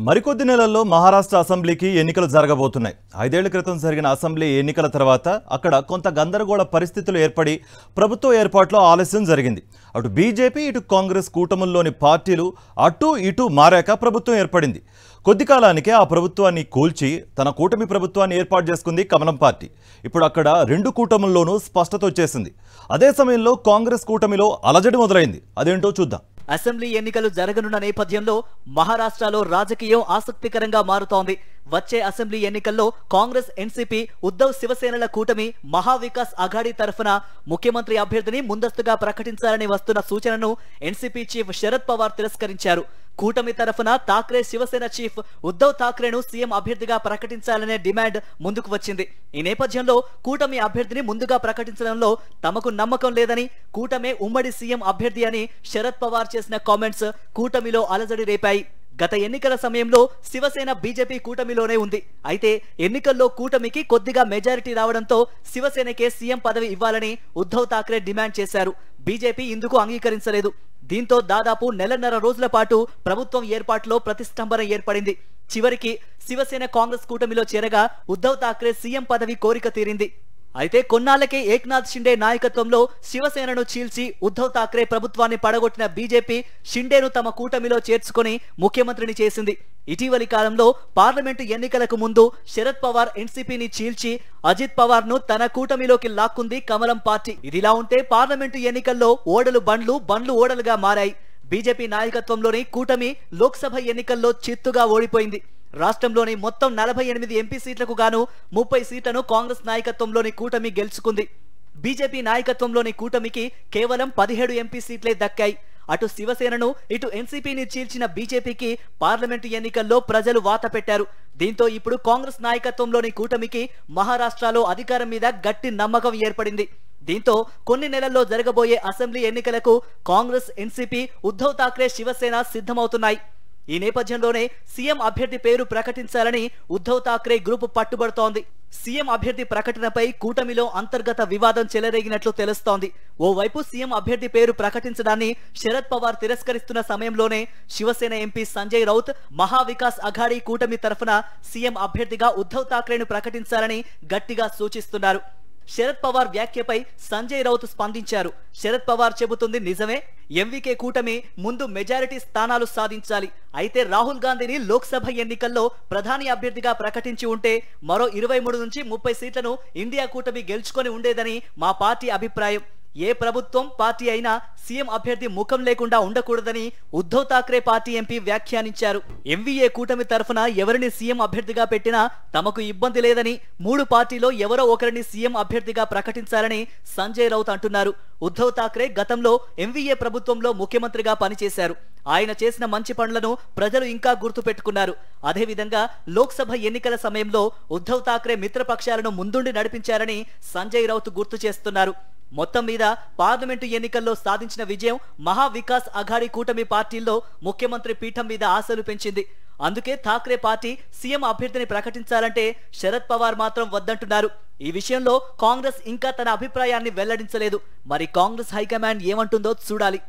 మరికొద్ది నెలల్లో మహారాష్ట్ర అసెంబ్లీకి ఎన్నికలు జరగబోతున్నాయి. 5 ఏళ్ల క్రితం జరిగిన అసెంబ్లీ ఎన్నికల తర్వాత అక్కడ కొంత గందరగోళ పరిస్థితులు ఏర్పడి ప్రభుత్వ ఏర్పాట్లో ఆలస్యం జరిగింది. అటు బీజేపీ ఇటు కాంగ్రెస్ కూటముల్లోని పార్టీలు అటు ఇటు మారాక ప్రభుత్వం ఏర్పడింది. కొద్ది కాలానికే ఆ ప్రభుత్వాన్ని కూల్చి తన కూటమి ప్రభుత్వాన్ని ఏర్పాటు చేసుకుంది కమలం పార్టీ. ఇప్పుడు అక్కడ రెండు కూటముల్లోనూ స్పష్టత వచ్చేసింది. అదే సమయంలో కాంగ్రెస్ కూటమిలో అలజడి మొదలైంది. అదేంటో చూద్దాం. అసెంబ్లీ ఎన్నికలు జరగనున్న నేపథ్యంలో మహారాష్ట్రలో రాజకీయం ఆసక్తికరంగా మారుతోంది. వచ్చే అసెంబ్లీ ఎన్నికల్లో కాంగ్రెస్, ఎన్సీపీ, ఉద్ధవ్ శివసేనల కూటమి మహావికాస్ అఘాడీ తరఫున ముఖ్యమంత్రి అభ్యర్థిని ముందస్తుగా ప్రకటించాలని వస్తున్న సూచనను ఎన్సీపీ చీఫ్ శరద్ పవార్ తిరస్కరించారు. కూటమి తరఫున ఠాక్రే శివసేన చీఫ్ ఉద్ధవ్ ఠాక్రేను సీఎం అభ్యర్థిగా ప్రకటించాలనే డిమాండ్ ముందుకు వచ్చింది. ఈ నేపథ్యంలో కూటమి అభ్యర్థిని ముందుగా ప్రకటించడంలో తమకు నమ్మకం లేదని, కూటమే ఉమ్మడి సీఎం అభ్యర్థి అని శరద్ పవార్ చేసిన కామెంట్స్ కూటమిలో అలజడి రేపాయి. గత ఎన్నికల సమయంలో శివసేన బీజేపీ కూటమిలోనే ఉంది. అయితే ఎన్నికల్లో కూటమికి కొద్దిగా మెజారిటీ రావడంతో శివసేనకే సీఎం పదవి ఇవ్వాలని ఉద్ధవ్ ఠాక్రే డిమాండ్ చేశారు. బీజేపీ ఇందుకు అంగీకరించలేదు. దీంతో దాదాపు నెలన్నర రోజుల పాటు ప్రభుత్వం ఏర్పాటులో ప్రతిష్టంభన ఏర్పడింది. చివరికి శివసేన కాంగ్రెస్ కూటమిలో చేరగా ఉద్ధవ్ ఠాక్రే సీఎం పదవి కోరిక తీరింది. అయితే కొన్నాళ్లకే ఏక్నాథ్ షిండే నాయకత్వంలో శివసేనను చీల్చి ఉద్ధవ్ ఠాక్రే ప్రభుత్వాన్ని పడగొట్టిన బీజేపీ షిండేను తమ కూటమిలో చేర్చుకొని ముఖ్యమంత్రిని చేసింది. ఇటీవలి కాలంలో పార్లమెంటు ఎన్నికలకు ముందు శరద్ పవార్ ఎన్సీపీని చీల్చి అజిత్ పవార్ ను తన కూటమిలోకి లాక్కుంది కమలం పార్టీ. ఇదిలా ఉంటే పార్లమెంటు ఎన్నికల్లో ఓడలు బండ్లు, బండ్లు ఓడలుగా మారాయి. బీజేపీ నాయకత్వంలోని కూటమి లోక్సభ ఎన్నికల్లో చిత్తుగా ఓడిపోయింది. రాష్ట్రంలోని మొత్తం 48 ఎంపీ సీట్లకు గాను 30 సీట్లను కాంగ్రెస్ నాయకత్వంలోని కూటమి గెలుచుకుంది. బీజేపీ నాయకత్వంలోని కూటమికి కేవలం 17 ఎంపీ సీట్లే దక్కాయి. అటు శివసేనను ఇటు ఎన్సీపీని చీల్చిన బీజేపీకి పార్లమెంటు ఎన్నికల్లో ప్రజలు వాత పెట్టారు. దీంతో ఇప్పుడు కాంగ్రెస్ నాయకత్వంలోని కూటమికి మహారాష్ట్రలో అధికారం మీద గట్టి నమ్మకం ఏర్పడింది. దీంతో కొన్ని నెలల్లో జరగబోయే అసెంబ్లీ ఎన్నికలకు కాంగ్రెస్, ఎన్సీపీ, ఉద్ధవ్ ఠాక్రే, శివసేన సిద్ధమవుతున్నాయి. ఈ నేపథ్యంలోనే సీఎం అభ్యర్థి పేరు ప్రకటించాలని ఉద్ధవ్ ఠాక్రే గ్రూప్ పట్టుబడుతోంది. సీఎం అభ్యర్థి ప్రకటనపై కూటమిలో అంతర్గత వివాదం చెలరేగినట్లు తెలుస్తోంది. ఓవైపు సీఎం అభ్యర్థి పేరు ప్రకటించడాన్ని శరద్ పవార్ తిరస్కరిస్తున్న సమయంలోనే శివసేన ఎంపీ సంజయ్ రౌత్ మహావికాస్ అఘాడీ కూటమి తరఫున సీఎం అభ్యర్థిగా ఉద్ధవ్ ఠాక్రేను ప్రకటించాలని గట్టిగా సూచిస్తున్నారు. శరద్ పవార్ వ్యాఖ్యపై సంజయ్ రౌత్ స్పందించారు. శరద్ పవార్ చెబుతుంది నిజమే. ఎంవీకే కూటమి ముందు మెజారిటీ స్థానాలు సాధించాలి. అయితే రాహుల్ గాంధీని లోక్సభ ఎన్నికల్లో ప్రధాని అభ్యర్థిగా ప్రకటించి ఉంటే మరో 23 నుంచి 30 సీట్లను ఇండియా కూటమి గెలుచుకొని ఉండేదని మా పార్టీ అభిప్రాయం. ఏ ప్రభుత్వం, పార్టీ అయినా సీఎం అభ్యర్థి ముఖం లేకుండా ఉండకూడదని ఉద్ధవ్ ఠాక్రే పార్టీ ఎంపీ వ్యాఖ్యానించారు. ఎంవీఏ కూటమి తరఫున ఎవరిని సీఎం అభ్యర్థిగా పెట్టినా తమకు ఇబ్బంది లేదని, 3 పార్టీలో ఎవరో ఒకరిని సీఎం అభ్యర్థిగా ప్రకటించాలని సంజయ్ రౌత్ అంటున్నారు. ఉద్ధవ్ ఠాక్రే గతంలో ఎంవీఏ ప్రభుత్వంలో ముఖ్యమంత్రిగా పనిచేశారు. ఆయన చేసిన మంచి పనులను ప్రజలు ఇంకా గుర్తు పెట్టుకున్నారు. అదేవిధంగా లోక్సభ ఎన్నికల సమయంలో ఉద్ధవ్ ఠాక్రే మిత్రపక్షాలను ముందుండి నడిపించారని సంజయ్ రౌత్ గుర్తు చేస్తున్నారు. మొత్తం మీద పార్లమెంటు ఎన్నికల్లో సాధించిన విజయం మహావికాస్ అఘాడీ కూటమి పార్టీల్లో ముఖ్యమంత్రి పీఠం మీద ఆశలు పెంచింది. అందుకే ఠాక్రే పార్టీ సీఎం అభ్యర్థిని ప్రకటించాలంటే శరద్ పవార్ మాత్రం వద్దంటున్నారు. ఈ విషయంలో కాంగ్రెస్ ఇంకా తన అభిప్రాయాన్ని వెల్లడించలేదు. మరి కాంగ్రెస్ హైకమాండ్ ఏమంటుందో చూడాలి.